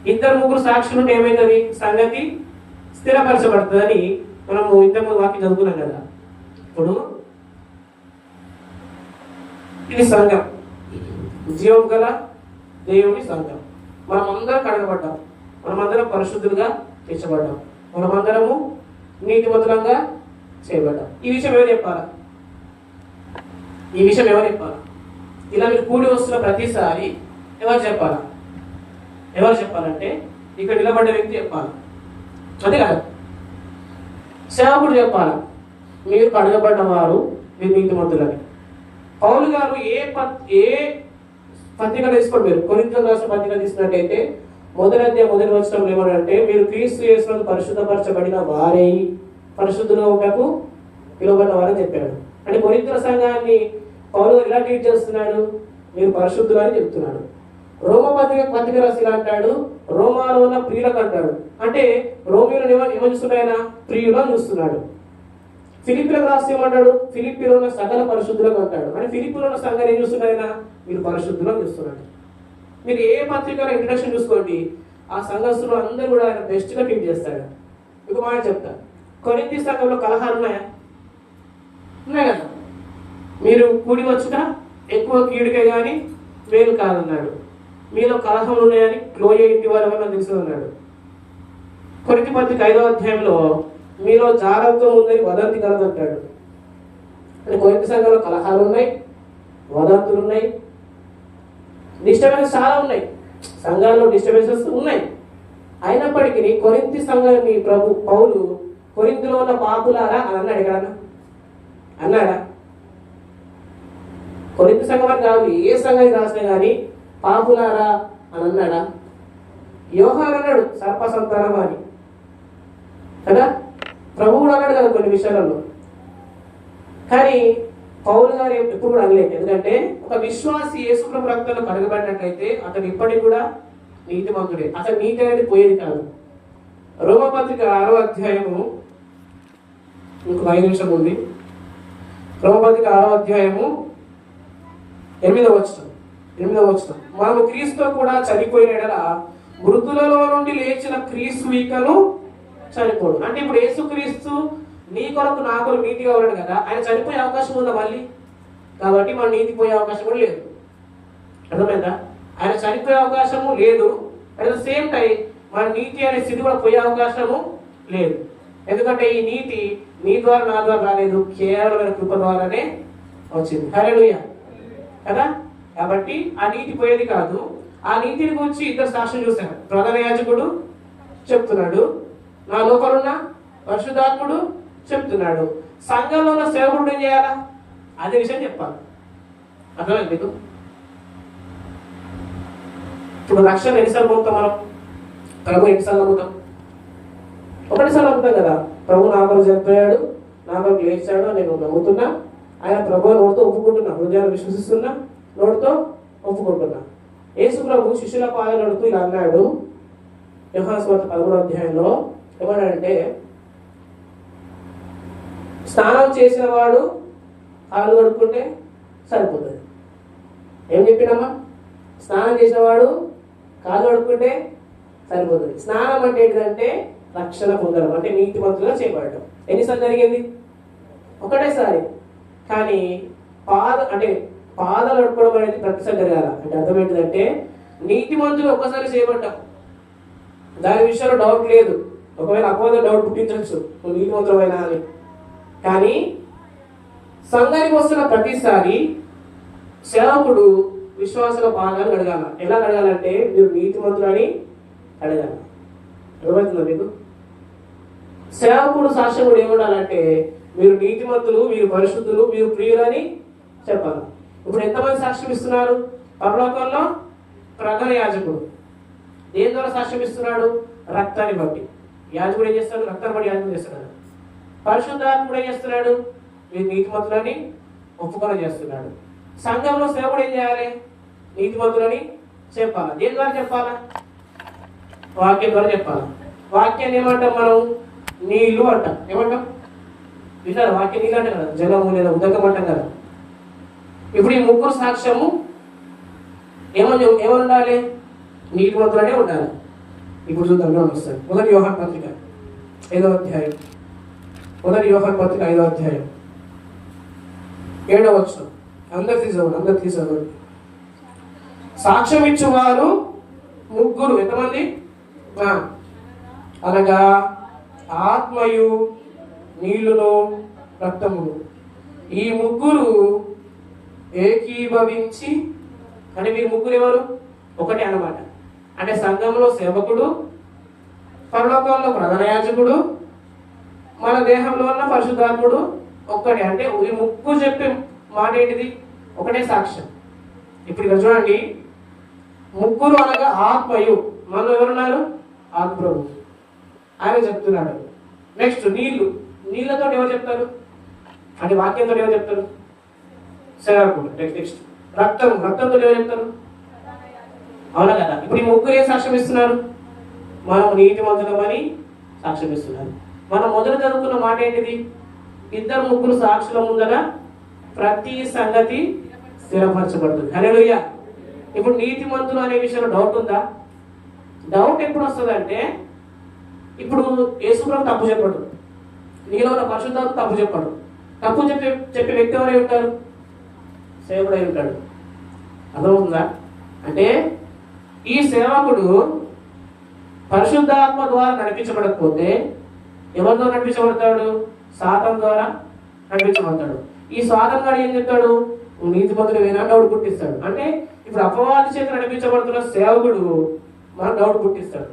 2-3 సాక్షులు ఉంటే ఏమైందని సంగతి స్థిరపరచబడుతుందని మనము ఇంతకుముందు వాక్యం చదువుకున్నాం కదా. ఇప్పుడు ఇది సంఘం, జీవం గల దేవుని సంఘం. మనమందరం కడగబడ్డాం, మనమందరం పరిశుద్ధులుగా తీర్చబడ్డాం, మనమందరము నీతిమంతులంగా చేయబడ్డాం. ఈ విషయం ఎవరు చెప్పాలా? ఈ విషయం ఎవరు చెప్పాలా? ఇలా మీరు కూడి వస్తున్న ప్రతిసారి ఎవరు చెప్పాలా? ఎవరు చెప్పాలంటే ఇక్కడ నిలబడ్డ వ్యక్తి చెప్పాలి, అంతే కాదు. సేవకుడు చెప్పాలి, మీరు కడగబడ్డ వారు, మీరు నీతిమంతులని. పౌలు గారు ఏ పత్రిక తీసుకోండి, మీరు కొరింథీయులకు రాసిన పత్రిక తీసుకున్నట్టయితే మొదటి అధ్యాయం మొదటి వచనంలో ఏమనంటే, మీరు క్రీస్తు యేసునందు పరిశుద్ధపరచబడిన వారే పరిశుద్ధులుగా ఉండకు పిలువబడిన వారని చెప్పాడు. అంటే కొరింథీయుల సంఘాన్ని పౌలు గారు ఇలా ట్రీట్ చేస్తున్నాడు, మీరు పరిశుద్ధులు అని చెప్తున్నాడు. పత్రిక రాసి ఇలా అంటాడు, రోమాలో ఉన్న ప్రియులకు అంటాడు. అంటే రోమిలను ఏమో చూస్తున్నాడు ఆయన, ప్రియులను చూస్తున్నాడు. ఫిలిప్పీలకు రాసి ఏమంటాడు, ఫిలిప్పీలో ఉన్న సకల పరిశుద్ధులకు అంటాడు. అంటే ఫిలిప్పీలో ఉన్న సంఘాన్ని ఏం చూస్తున్నాడు ఆయన, మీరు పరిశుద్ధులను చూస్తున్నాడు. మీరు ఏ పత్రికలో ఇంట్రడక్షన్ చూసుకోండి, ఆ సంఘస్థులు అందరూ కూడా ఆయన బెస్ట్గా ట్రీట్ చేస్తాడు. ఇంకో మాట చెప్తా, కొరింథీ సంఘంలో కలహాలు ఉన్నాయా? ఉన్నాయి కదా. మీరు కూడి వచ్చుట ఎక్కువ కీడుకే కానీ మేలు కాదన్నాడు. మీలో కలహములు ఉన్నాయని క్లోయ ఇంటి వారు ఎవరన్నా తెలుసు అన్నాడు. కొరింథీ పత్రిక 5వ అధ్యాయంలో మీలో జాగ్రత్త ఉందని వదంతి కలదంటాడు. అంటే కొరింథీ సంఘంలో కలహాలు ఉన్నాయి, వదంతులు ఉన్నాయి, డిస్టర్బెన్స్ చాలా ఉన్నాయి, సంఘాల్లో డిస్టర్బెన్సెస్ ఉన్నాయి. అయినప్పటికీ కొరింథీ సంఘాన్ని పౌలు కొరింథీలో ఉన్న పాపులారా అని అన్నాడు. ఎక్కడన్నా అన్నాడా? కొరింథీ సంఘం అని కాదు, ఏ సంఘానికి రాసినా కానీ పాపులారా అని అన్నాడా? యోహాను అన్నాడు సర్ప సంతానం అని కదా, ప్రభువు కూడా అన్నాడు కదా కొన్ని విషయాలలో. కానీ పౌలు గారు ఎప్పుడు కూడా అనలేదు. ఎందుకంటే ఒక విశ్వాసి యేసుప్రభు రక్తంలో కడగబడినట్లయితే అతను ఇప్పటికి కూడా నీతిమంతుడే. అతను నీతి అనేది పోయేది కాదు. రోమపత్రిక 6వ అధ్యాయము, ఇంకొక 5 నిమిషం ఉంది. రోమపత్రిక 6వ అధ్యాయము 8వ వచనం. మనము క్రీస్తుతో కూడా చనిపోయిన ఎడల మృతులలో నుండి లేచిన క్రీస్తు ఇకను చనిపోడు. అంటే ఇప్పుడు యేసుక్రీస్తు నీ కొరకు నా కొరకు నీతిగా ఉన్నాడు కదా, ఆయన చనిపోయే అవకాశం ఉందా మళ్ళీ? కాబట్టి మన నీతి పోయే అవకాశం కూడా లేదు. అర్థమైందా? ఆయన చనిపోయే అవకాశము లేదు. అట్ ద సేమ్ టైం మన నీతి అనే స్థితి కూడా పోయే అవకాశము లేదు. ఎందుకంటే ఈ నీతి నీ ద్వారా నా ద్వారా రాలేదు, కేవలమైన కృప ద్వారానే వచ్చింది. హల్లెలూయా కదా. కాబట్టి ఆ నీతి పోయేది కాదు. ఆ నీతిని గురించి ఇద్దరు సాక్ష్యం చూశారు. ప్రధాన యాజకుడు చెప్తున్నాడు, నా లోపలున్న పరిశుద్ధాత్ముడు చెప్తున్నాడు. సంఘంలో ఉన్న సేవకుడు ఏం చేయాలా? అదే విషయం చెప్పాలి. అర్థమైంది మీకు? ఇప్పుడు రక్షణ ఎన్నిసార్లు పొందుతాం మనం? ప్రభు ఎన్నిసార్లు నమ్ముతాం? ఒకటిసారి నమ్ముతాం కదా. ప్రభు నా కొరకు చనిపోయాడు, నా కొరకు లేచాడు, నేను నమ్ముతున్నా. ఆయన ప్రభు నోటితో ఒప్పుకుంటున్నా, హృదయాన్ని విశ్వసిస్తున్నా, నోటితో ఒప్పుకుంటున్నా. యేసు ప్రభు శిష్యుల పాదాలు నడుతూ ఇలా అన్నాడు. యోహాను సువార్త 13వ అధ్యాయంలో ఏమన్నాడంటే, స్నానం చేసిన వాడు కాళ్ళు కడుక్కుంటే సరిపోతుంది. ఏం చెప్పినమ్మా? స్నానం చేసిన వాడు కాళ్ళు కడుక్కుంటే సరిపోతుంది. స్నానం అంటే ఏంటంటే రక్షణ పొందడం, అంటే నీతిమంతులుగా చేయబడటం. ఎన్నిసార్లు జరిగింది? ఒకటేసారి. కానీ పాదాలు కడుక్కోవడం అనేది ప్రతిసారి జరగాల. అంటే అర్థం ఏంటిదంటే నీతిమంతులు ఒక్కసారి చేయబడ్డాం, దాని విషయంలో డౌట్ లేదు. ఒకవేళ అపవాదం డౌట్ పుట్టించవచ్చు నువ్వు నీతిమంతులమైనా అని. కానీ సంఘానికి వస్తున్న ప్రతిసారి సేవకుడు విశ్వాసుల పాదాలు అడగాల. ఎలా అడగాలంటే మీరు నీతిమంతులని అడగాలి. అర్థమవుతుందా మీకు? సేవకుడు సాక్ష్యం కూడా ఏముండాలంటే మీరు నీతిమంతులు, మీరు పరిశుద్ధులు, మీరు ప్రియులని చెప్పాలి. ఇప్పుడు ఎంతమంది సాక్ష్యం ఇస్తున్నారు? పరలోకంలో ప్రధాన యాజకుడు దేని ద్వారా సాక్ష్యం ఇస్తున్నాడు? రక్తాన్ని బట్టి. యాజకుడు ఏం చేస్తాడు? రక్తాన్ని బట్టి యాజకుడు చేస్తున్నాడు. పరిశుద్ధాత్ముడు ఏం చేస్తున్నాడు? మీరు నీతిమంతులని ఒప్పుకొని చేస్తున్నాడు. సంఘంలో సేవకుడు ఏం చేయాలి? నీతిమంతులని చెప్పాలా. దేని ద్వారా చెప్పాలా? వాక్యం ద్వారా చెప్పాలా. వాక్యాన్ని ఏమంటాం మనం? నీళ్లు అంటాం. ఏమంటాం? విన్నారు? వాక్యం నీళ్ళు అంటాం కదా, జలము లేదా ఉదకం అంటాం కదా. ఇప్పుడు ఈ ముగ్గురు సాక్ష్యము ఏమని ఉండాలి? నీతిమంతులనే ఉండాలి. ఇప్పుడు చూద్దాం వస్తుంది. మొదటి యోహాను పత్రిక 5వ అధ్యాయం. మొదటి యోహాను పత్రిక 5వ అధ్యాయం 7వ వచనం. అందరు తీసుకోండి. సాక్ష్యం ఇచ్చువారు ముగ్గురు. ఎంతమంది? అనగా ఆత్మయు నీళ్లును రక్తమును, ఈ ముగ్గురు ఏకీభవించి. అంటే మీరు ముగ్గురు ఎవరు? ఒకటే అన్నమాట. అంటే సంఘంలో సేవకుడు, పరలోకంలో ప్రధాన యాజకుడు, మన దేహంలో ఉన్న పరిశుద్ధాత్ముడు ఒక్కటే. అంటే ఈ ముగ్గురు చెప్పే మాట ఏంటిది? ఒకటే సాక్ష్యం. ఇప్పుడు ఇక్కడ చూడండి, ముగ్గురు అనగా ఆత్మయు, మనలో ఎవరున్నారు? ఆత్మప్రభు, ఆయన చెప్తున్నాడు. నెక్స్ట్ నీళ్ళతో ఎవరు చెప్తారు? అంటే వాక్యంతో ఎవరు చెప్తారు? సేవకుడు. నెక్స్ట్ రక్తంతో ఎవరు చెప్తారు? అవునా కదా? ఇప్పుడు ఈ ముగ్గురు ఏ సాక్ష్యం ఇస్తున్నారు? మనం నీతిమంతులమని సాక్ష్యం ఇస్తున్నారు. మనం మొదలు చదువుకున్న మాట ఏంటిది? 2-3 సాక్షుల ముందర ప్రతి సంగతి స్థిరపరచబడుతుంది. హల్లెలూయా. ఇప్పుడు నీతిమంతులు అనే విషయంలో డౌట్ ఉందా? డౌట్ ఎప్పుడు వస్తుంది అంటే, ఇప్పుడు యేసుప్రభు తప్పు చెప్పడు, నీలో ఉన్న పరిశుద్ధాత్మ తప్పు చెప్పడు. తప్పు చెప్పే వ్యక్తి ఎవరై ఉంటారు? సేవకుడై ఉంటాడు. అర్థమవుతుందా? అంటే ఈ సేవకుడు పరిశుద్ధాత్మ ద్వారా నడిపించబడకపోతే ఎవరితో నడిపించబడతాడు? సాతాను ద్వారా నడిపించబడతాడు. ఈ సాతాను గారు ఏం చెప్తాడు? నీతిమంతుడు వేనా డౌట్ పుట్టిస్తాడు. అంటే ఇప్పుడు అపవాది చేత నడిపించబడుతున్న సేవకుడు మనకు డౌట్ పుట్టిస్తాడు.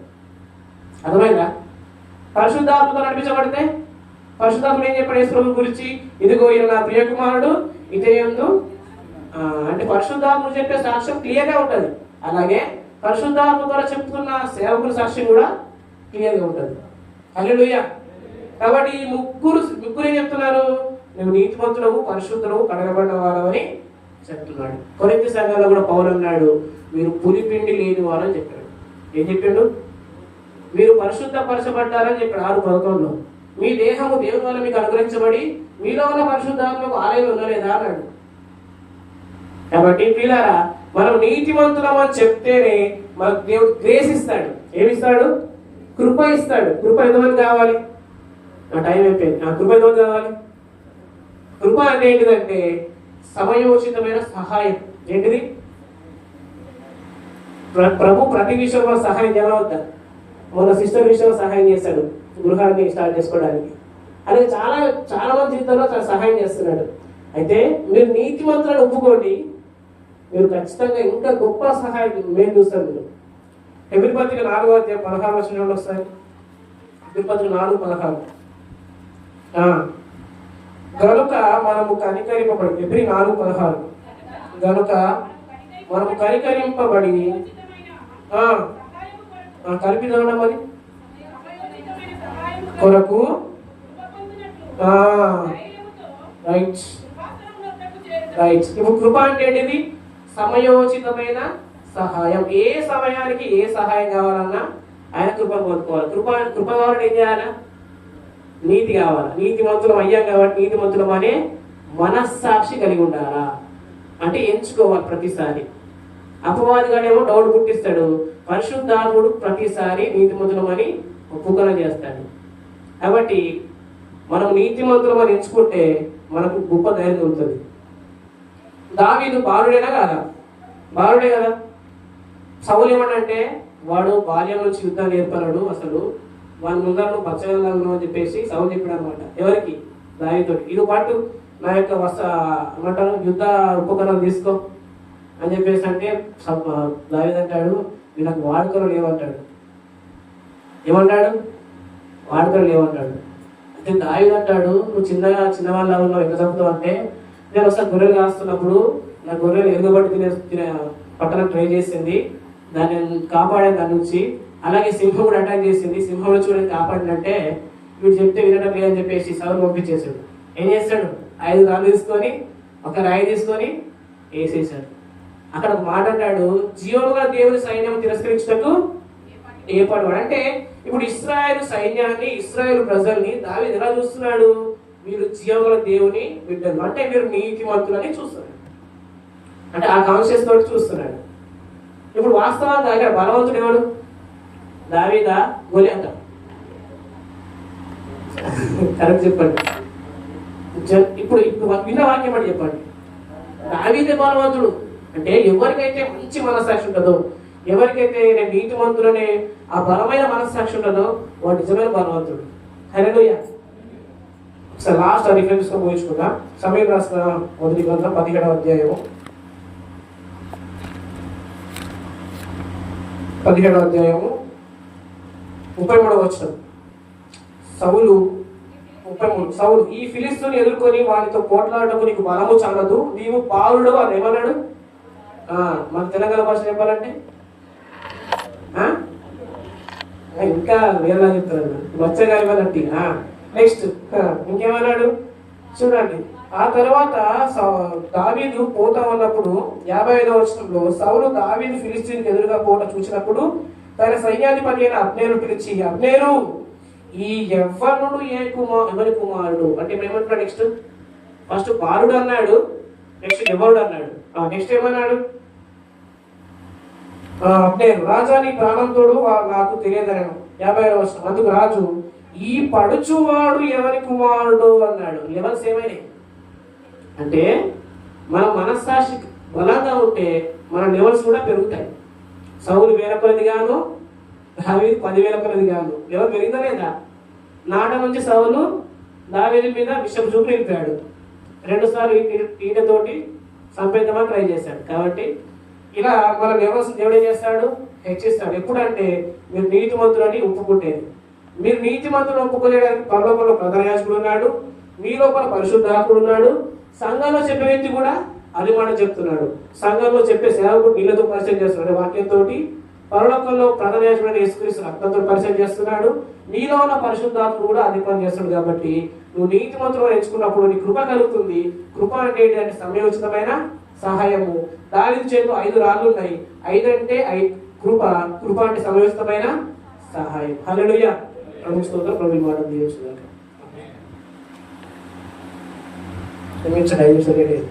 అర్థమైందా? పరిశుద్ధాత్మతో నడిపించబడితే పరిశుద్ధాత్ముడు ఏం చెప్పాడు యేసు ప్రభు గురించి? ఇదిగో ఈయన నా ప్రియ కుమారుడు, ఇతడు. అంటే పరిశుద్ధాత్ముడు చెప్పే సాక్ష్యం క్లియర్గా ఉంటుంది. అలాగే పరిశుద్ధాత్మ ద్వారా చెప్తున్న సేవకుల సాక్ష్యం కూడా క్లియర్గా ఉంటుంది. హల్లెలూయా. కాబట్టి ఈ ముగ్గురు ఏం చెప్తున్నారు? నువ్వు నీతిమంతుడవు, పరిశుద్ధుడవు, కడగబడిన వారని చెప్తున్నాడు. కొరింథీ సంఘంలో కూడా పౌలు అన్నాడు, మీరు పులిపిండి లేని వారని చెప్పాడు. ఏం చెప్పాడు? మీరు పరిశుద్ధపరచబడ్డారని చెప్పాడు 6:11. మీ దేహము దేవుని వల్ల మీకు అనుగ్రహించబడి మీలో ఉన్న పరిశుద్ధాత్మకు ఆలయం ఉండలేదా అన్నాడు. కాబట్టి పిల్లారా, మనం నీతిమంతులం అని చెప్తేనే మనకు దేవుడు గ్రేస్ ఇస్తాడు. ఏమిస్తాడు? కృప ఇస్తాడు. కృప ఎంతమంది కావాలి? నా టైం అయిపోయింది. నా కృప ఎంతమంది కావాలి? కృప అంటే ఏంటిదంటే సమయోచితమైన సహాయం. ఏంటిది? ప్రభు ప్రతి విషయంలో సహాయం చేయవద్దా? మన సిస్టర్ విషయంలో సహాయం చేశాడు, గృహాన్ని స్టార్ట్ చేసుకోవడానికి. అలాగే చాలా మంది జీవితంలో సహాయం చేస్తున్నాడు. అయితే మీరు నీతిమంతులను ఒప్పుకోండి, మీరు ఖచ్చితంగా ఇంకా గొప్ప సహాయం మేము చూస్తాం. మీరు హెబ్రీ పత్రిక 4:16 వస్తాయి. హెబ్రీ పత్రిక 4:16. గనుక మనము కనికరింపబడి, హెబ్రీ 4:16, గనుక మనము కనికరింపబడి కలిపి చదవడం అది కొరకు రైట్. ఇప్పుడు కృప అంటే ఏంటిది? సమయోచితమైన సహాయం. ఏ సమయానికి ఏ సహాయం కావాలన్నా ఆయన కృప పొందుకోవాలి. కృప కావాలంటే ఏం చేయాలా? నీతి కావాలా? నీతిమంతులం అయ్యాం కాబట్టి నీతిమంతులం అనే మనస్సాక్షి కలిగి ఉండాలా? అంటే ఎంచుకోవాలి ప్రతిసారి. అపవాదిగానేమో డౌట్ పుట్టిస్తాడు, పరిశుద్ధాత్ముడు ప్రతిసారి నీతిమంతులం అని ఒప్పుకొన చేస్తాడు. కాబట్టి మనం నీతిమంతులం అని ఎంచుకుంటే మనకు గొప్ప ధైర్యం ఉంటుంది. దావీదు బాలుడేనా కాదా? బాలుడే కదా. సౌలు ఏమనంటే వాడు బాల్యం నుంచి యుద్ధాలు నేర్పన్నాడు, అసలు వాని ముందర నువ్వు పచ్చగా అని చెప్పేసి సౌలు చెప్పాడు అనమాట. ఎవరికి? దావీదుతోటి. ఇది పాటు నా యొక్క ఏమంటారు యుద్ధ ఉపకరణాలు తీసుకో అని చెప్పేసి అంటే దావీదు అంటాడు, వీళ్ళకి వాడుకలు లేవంటాడు. ఏమంటాడు? వాడుకలు లేవంటాడు. అంటే దావీదు అంటాడు, నువ్వు చిన్నవాళ్ళ ఉన్నావు, ఎంత చంపుతావు అంటే, నేను ఒకసారి గొర్రెలు కాస్తున్నప్పుడు నా గొర్రెలు ఎలుగుబడి పట్టణం ట్రై చేసింది, దాన్ని కాపాడాను దాని నుంచి. అలాగే సింహం కూడా అటాక్ చేసింది, సింహంలో చూడని కాపాడినంటే వీడు చెప్తే వినడం లేదని చెప్పేసి సౌలు పంపించేశాడు. ఏం చేస్తాడు? 5 రాళ్ళు తీసుకొని ఒక రాయి తీసుకొని వేసేసాడు. అక్కడ ఒక మాట అంటాడు, జీవముగా దేవుని సైన్యం తిరస్కరించుటకు ఏర్పాటు. అంటే ఇప్పుడు ఇశ్రాయేలు సైన్యాన్ని, ఇశ్రాయేలు ప్రజల్ని దావీదు ఎలా చూస్తున్నాడు? మీరు జీవముల దేవుని బిడ్డలు, అంటే మీరు నీతిమంతులని చూస్తున్నాడు. అంటే ఆ కాన్షియస్ తోటి చూస్తున్నాడు. ఇప్పుడు వాస్తవంగా ఇక్కడ బలవంతుడు ఎవడు? దావీదా గొలియాతా? కరెక్ట్ చెప్పండి. ఇప్పుడు విన్న వాక్యం అంటే చెప్పండి. దావీదే బలవంతుడు. అంటే ఎవరికైతే మంచి మనస్సాక్షి ఉంటుందో, ఎవరికైతే నేను నీతిమంతులనే ఆ బలమైన మనస్సాక్షి ఉంటుందో వాడు నిజమైన బలవంతుడు. హల్లెలూయా. ఒకసారి లాస్ట్ రిఫరెన్స్ గా ఊహించుకుందాం. సమయం రాసిన మొదటి గ్రంథం 17వ అధ్యాయము 17వ అధ్యాయము 33వ వచనం. సౌలు 33 సౌలు ఈ ఫిలిష్తీయుని ఎదుర్కొని వారితో పోట్లాడటకు నీకు బలము చాలదు, నీవు బాలుడు అని ఏమన్నాడు? మన తెలంగాణ భాష చెప్పాలంటే ఇంకా వేలా చెప్తారు వచ్చగా ఇవ్వాలంటే. నెక్స్ట్ ఇంకేమన్నాడు చూడండి. ఆ తర్వాత దావీదు పోతా ఉన్నప్పుడు 55వ వచనంలో సౌలు దావీదు ఫిలిష్తీయునికి ఎదురుగా పోట చూసినప్పుడు తన సైన్యాధిపతి అయిన అబ్నేరు పిలిచి, అబ్నేరు ఈ యవ్వనుడు ఎవరి కుమారుడు అంటే ఏమంటున్నాడు? నెక్స్ట్ ఫస్ట్ బాలుడు అన్నాడు, నెక్స్ట్ ఎవరుడు అన్నాడు, నెక్స్ట్ ఏమన్నాడు? అబ్నేరు రాజా నీ ప్రాణంతోడు నాకు తెలియదనను. 50వ వచనం అందుకు రాజు ఈ పడుచువాడు ఎవరి కుమారుడు అన్నాడు. లెవెల్స్ ఏమైనాయి అంటే మన మనస్సాక్షి బలంగా ఉంటే మన లెవెల్స్ కూడా పెరుగుతాయి. సౌలు 1000 కొలది గాను, దావీదు 10,000 కొలది గాను. లెవెల్ పెరిగిందా లేదా? నాట నుంచి సౌలు దావీదు మీద విషం చూపు నిలిపాడు. 2 సార్లు ఈటతోటి సంపేద్దామని ట్రై చేశాడు. కాబట్టి ఇలా మన లెవెల్స్ దేవుడు ఏం చేస్తాడు? హెచ్చిస్తాడు. ఎప్పుడంటే మీరు నీతిమంతులని ఒప్పుకుంటేది. మీరు నీతిమంతులను ఒప్పుకోలేడానికి పరలోకంలో ప్రధాన యాజకుడు ఉన్నాడు, మీ లోపల పరిశుద్ధాత్ముడు ఉన్నాడు, సంఘంలో చెప్పే వ్యక్తి కూడా అది మాట చెప్తున్నాడు. సంఘంలో చెప్పే సేవకుడు నీళ్ళతో పరిచయం చేస్తున్నాడు, వాక్యంతో. పరలోకంలో ప్రధాన యాజకుడు యేసుక్రీస్తు రక్తంతో పరిచయం చేస్తున్నాడు, నీలో ఉన్న పరిశుద్ధాత్ముడు కూడా అది పని చేస్తున్నాడు. కాబట్టి నువ్వు నీతిమంతులను ఎంచుకున్నప్పుడు నీ కృప కలుగుతుంది. కృప అంటే ఏంటంటే సమయోచితమైన సహాయము. దావీదు చేతిలో 5 రాళ్ళు ఉన్నాయి. 5 అంటే కృప, కృప అంటే సమయోచితమైన సహాయం. హల్లెలూయా. ప్రభు స్తోత్రం. ప్రభు మాట దీవించుగాక. క్షమించండి 5 నిమిషాలు.